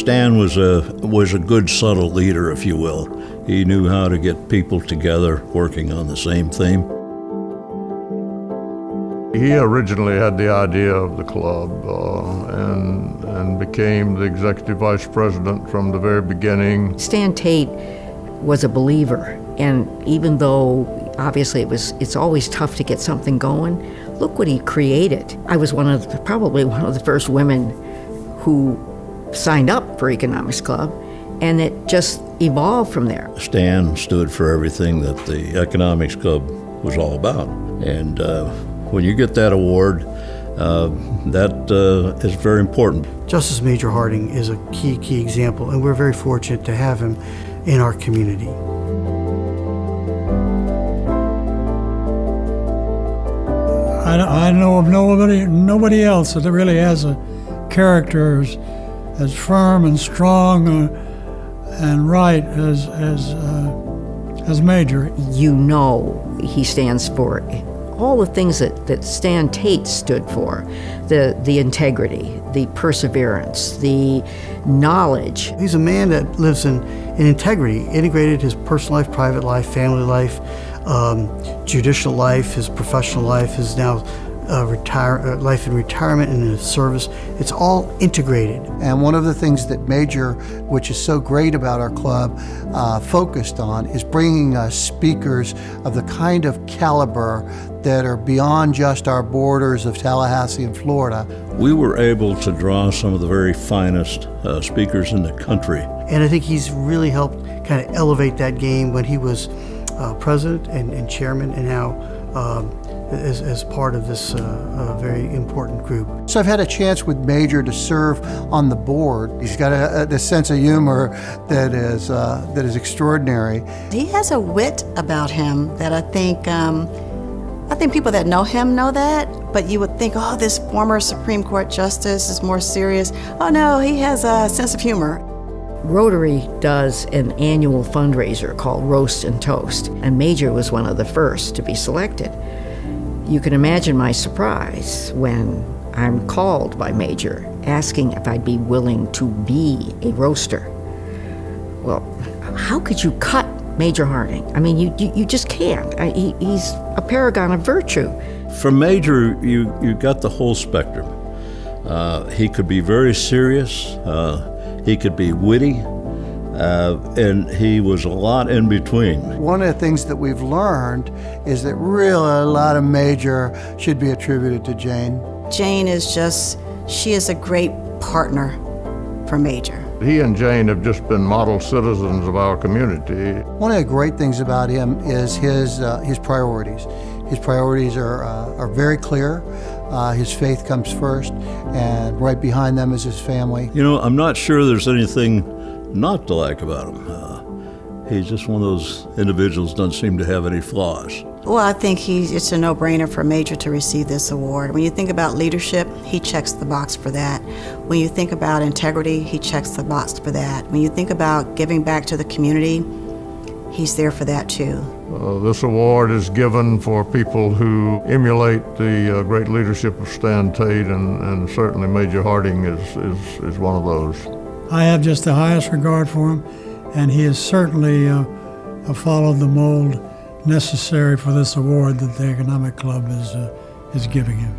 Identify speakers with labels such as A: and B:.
A: Stan was a good subtle leader, if you will. He knew how to get people together working on the same theme.
B: He originally had the idea of the club and became the executive vice president from the very beginning.
C: Stan Tait was a believer, and even though obviously it's always tough to get something going, look what he created. I was probably one of the first women who signed up for Economics Club, and it just evolved from there.
A: Stan stood for everything that the Economics Club was all about, and when you get that award, that is very important.
D: Justice Major Harding is a key example, and we're very fortunate to have him in our community.
E: I know of nobody else that really has a character as firm and strong and right as Major.
C: You know he stands for all the things that Stan Tait stood for, the integrity, the perseverance, the knowledge.
D: He's a man that lives in integrity, integrated his personal life, private life, family life, judicial life, his professional life, his now life in retirement and in his service. It's all integrated.
F: And one of the things that Major, which is so great about our club, focused on is bringing us speakers of the kind of caliber that are beyond just our borders of Tallahassee and Florida.
A: We were able to draw some of the very finest speakers in the country.
D: And I think he's really helped kind of elevate that game when he was president and chairman, and now as part of this very important group.
F: So I've had a chance with Major to serve on the board. He's got this sense of humor that is extraordinary.
G: He has a wit about him that I think people that know him know that, but you would think, oh, this former Supreme Court justice is more serious. Oh no, he has a sense of humor.
C: Rotary does an annual fundraiser called Roast and Toast, and Major was one of the first to be selected. You can imagine my surprise when I'm called by Major asking if I'd be willing to be a roaster. Well, how could you cut Major Harding? I mean, you just can't. He's a paragon of virtue.
A: From Major, you got the whole spectrum. He could be very serious. He could be witty, and he was a lot in between.
F: One of the things that we've learned is that really a lot of Major should be attributed to Jane.
G: Jane she is a great partner for Major.
B: He and Jane have just been model citizens of our community.
F: One of the great things about him is his priorities. His priorities are very clear. His faith comes first, and right behind them is his family.
A: You know, I'm not sure there's anything not to like about him. He's just one of those individuals, doesn't seem to have any flaws.
G: Well, I think it's a no-brainer for Major to receive this award. When you think about leadership, he checks the box for that. When you think about integrity, he checks the box for that. When you think about giving back to the community, he's there for that too.
B: This award is given for people who emulate the great leadership of Stan Tait, and certainly Major Harding is one of those.
E: I have just the highest regard for him, and he has certainly followed the mold necessary for this award that the Economic Club is giving him.